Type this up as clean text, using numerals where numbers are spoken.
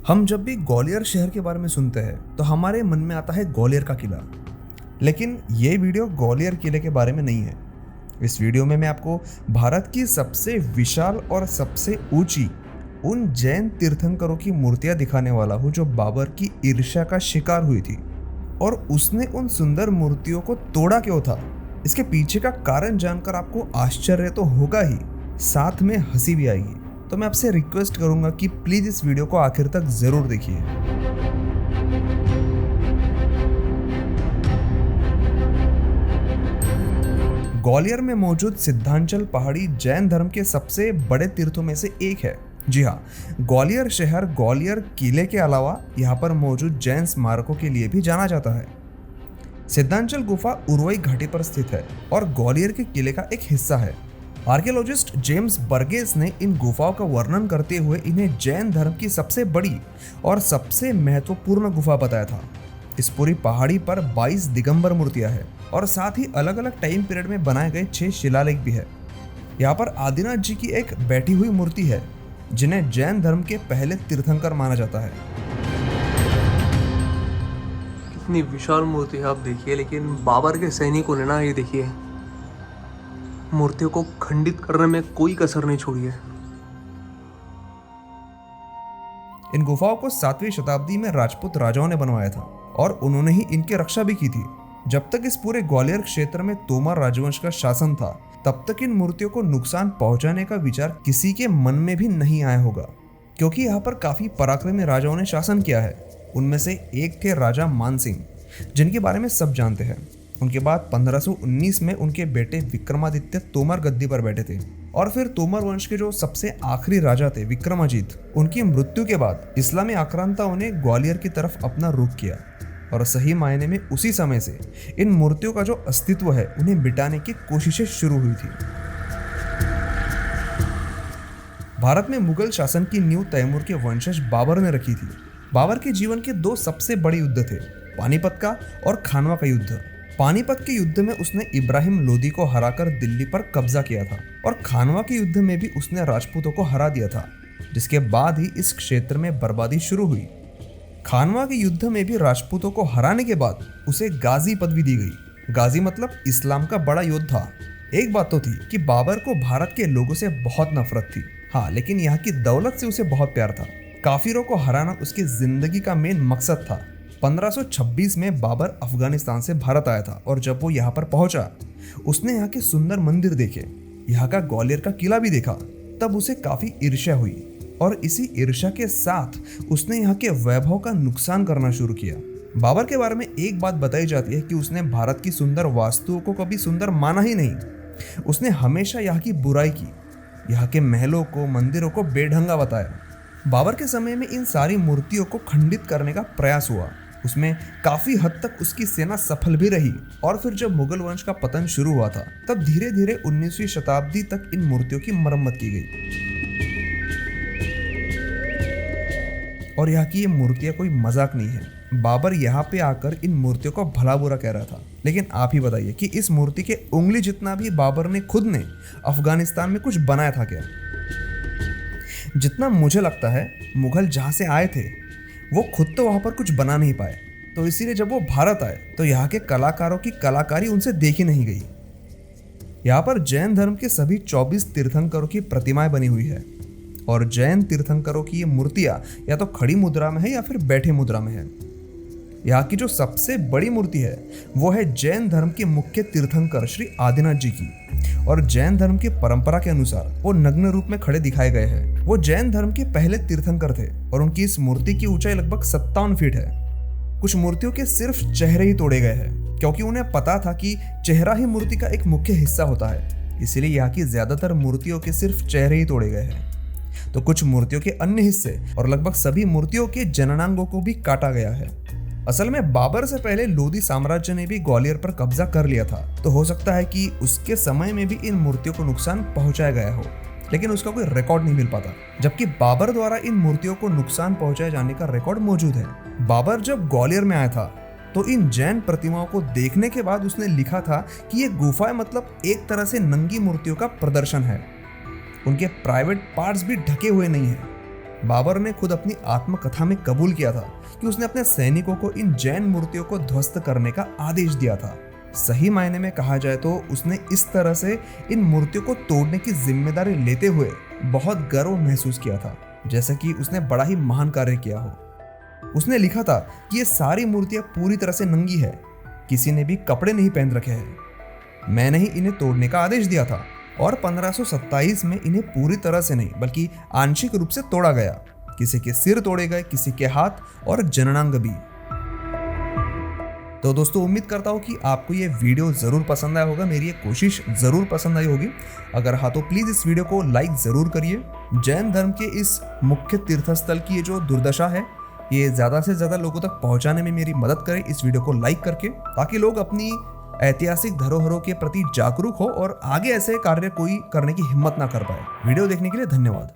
हम जब भी ग्वालियर शहर के बारे में सुनते हैं तो हमारे मन में आता है ग्वालियर का किला। लेकिन ये वीडियो ग्वालियर किले के बारे में नहीं है। इस वीडियो में मैं आपको भारत की सबसे विशाल और सबसे ऊंची उन जैन तीर्थंकरों की मूर्तियां दिखाने वाला हूँ जो बाबर की ईर्ष्या का शिकार हुई थी। और उसने उन सुंदर मूर्तियों को तोड़ा क्यों था, इसके पीछे का कारण जानकर आपको आश्चर्य तो होगा ही, साथ में हंसी भी आएगी। तो मैं आपसे रिक्वेस्ट करूंगा कि प्लीज इस वीडियो को आखिर तक जरूर देखिए। ग्वालियर में मौजूद सिद्धांचल पहाड़ी जैन धर्म के सबसे बड़े तीर्थों में से एक है। जी हाँ, ग्वालियर शहर ग्वालियर किले के अलावा यहाँ पर मौजूद जैन स्मारकों के लिए भी जाना जाता है। सिद्धांचल गुफा उरुई घाटी पर स्थित है और ग्वालियर के किले का एक हिस्सा है। आर्कियोलॉजिस्ट जेम्स बर्गेस ने इन गुफाओं का वर्णन करते हुए इन्हें जैन धर्म की सबसे बड़ी और सबसे महत्वपूर्ण गुफा बताया था। इस पूरी पहाड़ी पर 22 दिगंबर मूर्तियां हैं और साथ ही अलग अलग टाइम पीरियड में बनाए गए 6 शिलालेख भी है। यहाँ पर आदिनाथ जी की एक बैठी हुई मूर्ति है जिन्हें जैन धर्म के पहले तीर्थंकर माना जाता है। कितनी विशाल मूर्ति है आप देखिए, लेकिन बाबर के सैनिकों ने ना ये देखिए मूर्तियों को खंडित करने में कोई कसर नहीं छोड़ी है। इन गुफाओं को 7वीं शताब्दी में राजपूत राजाओं ने बनवाया था और उन्होंने ही इनकी रक्षा भी की थी। जब तक इस पूरे ग्वालियर क्षेत्र में तोमर राजवंश का शासन था तब तक इन मूर्तियों को नुकसान पहुंचाने का विचार किसी के मन में भी नहीं आया होगा, क्योंकि यहाँ पर काफी पराक्रमी राजाओं ने शासन किया है। उनमें से एक थे राजा मानसिंह, जिनके बारे में सब जानते हैं। उनके बाद 1519 में उनके बेटे विक्रमादित्य तोमर गद्दी पर बैठे थे और फिर तोमर वंश के जो सबसे आखिरी राजा थे विक्रमाजीत, उनकी मृत्यु के बाद इस्लामी आक्रांताओं ने ग्वालियर की तरफ अपना रुख किया और सही मायने में उसी समय से इन मूर्तियों का जो अस्तित्व है उन्हें मिटाने की कोशिशें शुरू हुई थी। भारत में मुगल शासन की नींव तैमूर के वंशज बाबर ने रखी थी। बाबर के जीवन के 2 सबसे बड़े युद्ध थे, पानीपत का और खानवा का युद्ध। पानीपत के युद्ध में उसने इब्राहिम लोदी को हराकर दिल्ली पर कब्जा किया था और खानवा के युद्ध में भी उसने राजपूतों को हरा दिया था, जिसके बाद ही इस क्षेत्र में बर्बादी शुरू हुई। खानवा के युद्ध में भी राजपूतों को हराने के बाद उसे गाजी पदवी दी गई। गाजी मतलब इस्लाम का बड़ा योद्धा। एक बात तो थी कि बाबर को भारत के लोगों से बहुत नफरत थी, हाँ, लेकिन यहाँ की दौलत से उसे बहुत प्यार था। काफिरों को हराना उसकी जिंदगी का मेन मकसद था। 1526 में बाबर अफगानिस्तान से भारत आया था और जब वो यहाँ पर पहुंचा उसने यहाँ के सुंदर मंदिर देखे, यहाँ का ग्वालियर का किला भी देखा। तब उसे काफी ईर्ष्या हुई और इसी ईर्ष्या के साथ उसने यहाँ के वैभव का नुकसान करना शुरू किया। बाबर के बारे में एक बात बताई जाती है कि उसने भारत की सुंदर वास्तुओं को कभी सुंदर माना ही नहीं। उसने हमेशा यहाँ की बुराई की, यहाँ के महलों को, मंदिरों को बेढंगा बताया। बाबर के समय में इन सारी मूर्तियों को खंडित करने का प्रयास हुआ। उसमें काफी हद तक उसकी सेना सफल भी रही और फिर जब मुगल वंश का पतन शुरू हुआ था तब धीरे धीरे 19वीं शताब्दी तक इन मूर्तियों की मरम्मत की गई। और यहाँ की ये मूर्तियां कोई मजाक नहीं है। बाबर यहाँ पे आकर इन मूर्तियों को भला बुरा कह रहा था, लेकिन आप ही बताइए कि इस मूर्ति के उंगली जितना भी बाबर ने खुद ने अफगानिस्तान में कुछ बनाया था क्या? जितना मुझे लगता है मुगल जहाँ से आए थे वो खुद तो वहाँ पर कुछ बना नहीं पाए, तो इसीलिए जब वो भारत आए तो यहाँ के कलाकारों की कलाकारी उनसे देखी नहीं गई। यहाँ पर जैन धर्म के सभी 24 तीर्थंकरों की प्रतिमाएं बनी हुई है और जैन तीर्थंकरों की ये मूर्तियां या तो खड़ी मुद्रा में है या फिर बैठे मुद्रा में है। यहाँ की जो सबसे बड़ी मूर्ति है वो है जैन धर्म के मुख्य तीर्थंकर श्री आदिनाथ जी की, और जैन धर्म की परंपरा के अनुसार वो नग्न रूप में खड़े दिखाए गए हैं। वो जैन धर्म के पहले तीर्थंकर थे और उनकी इस मूर्ति की ऊंचाई लगभग 57 फीट है। कुछ मूर्तियों के सिर्फ चेहरे ही तोड़े गए हैं क्योंकि उन्हें पता था कि चेहरा ही मूर्ति का एक मुख्य हिस्सा होता है, इसीलिए यहाँ की ज्यादातर मूर्तियों के सिर्फ चेहरे ही तोड़े गए हैं। तो कुछ मूर्तियों के अन्य हिस्से और लगभग सभी मूर्तियों के जननांगों को भी काटा गया है। असल में बाबर से पहले लोदी साम्राज्य ने भी ग्वालियर पर कब्जा कर लिया था, तो हो सकता है कि उसके समय में भी इन मूर्तियों को नुकसान पहुंचाया गया हो, लेकिन उसका कोई रिकॉर्ड नहीं मिल पाता। जबकि बाबर द्वारा इन मूर्तियों को नुकसान पहुंचाए जाने का रिकॉर्ड मौजूद है। बाबर जब ग्वालियर में आया था तो इन जैन प्रतिमाओं को देखने के बाद उसने लिखा था कि ये गुफाएं मतलब एक तरह से नंगी मूर्तियों का प्रदर्शन है। उनके प्राइवेट पार्ट्स भी ढके हुए नहीं है। बाबर ने खुद अपनी आत्मकथा में कबूल किया था कि उसने अपने सैनिकों को इन जैन मूर्तियों को ध्वस्त करने का आदेश दिया था। सही मायने में कहा जाए तो उसने इस तरह से इन मूर्तियों को तोड़ने की जिम्मेदारी लेते हुए बहुत गर्व महसूस किया था, जैसे कि उसने बड़ा ही महान कार्य किया हो। उसने लिखा था कि ये सारी मूर्तियां पूरी तरह से नंगी है, किसी ने भी कपड़े नहीं पहन रखे हैं। मैंने ही इन्हें तोड़ने का आदेश दिया था और 1527 में इन्हें पूरी तरह से नहीं बल्कि आंशिक रूप से तोड़ा गया। किसी के सिर तोड़े गए, किसी के हाथ और जननांग भी। तो दोस्तों उम्मीद करता हूँ कि आपको ये वीडियो ज़रूर पसंद आया होगा, मेरी ये कोशिश ज़रूर पसंद आई होगी। अगर हाँ तो प्लीज़ इस वीडियो को लाइक ज़रूर करिए। जैन धर्म के इस मुख्य तीर्थस्थल की ये जो दुर्दशा है ये ज़्यादा से ज़्यादा लोगों तक पहुँचाने में मेरी मदद करें इस वीडियो को लाइक करके, ताकि लोग अपनी ऐतिहासिक धरोहरों के प्रति जागरूक हो और आगे ऐसे कार्य कोई करने की हिम्मत ना कर पाए। वीडियो देखने के लिए धन्यवाद।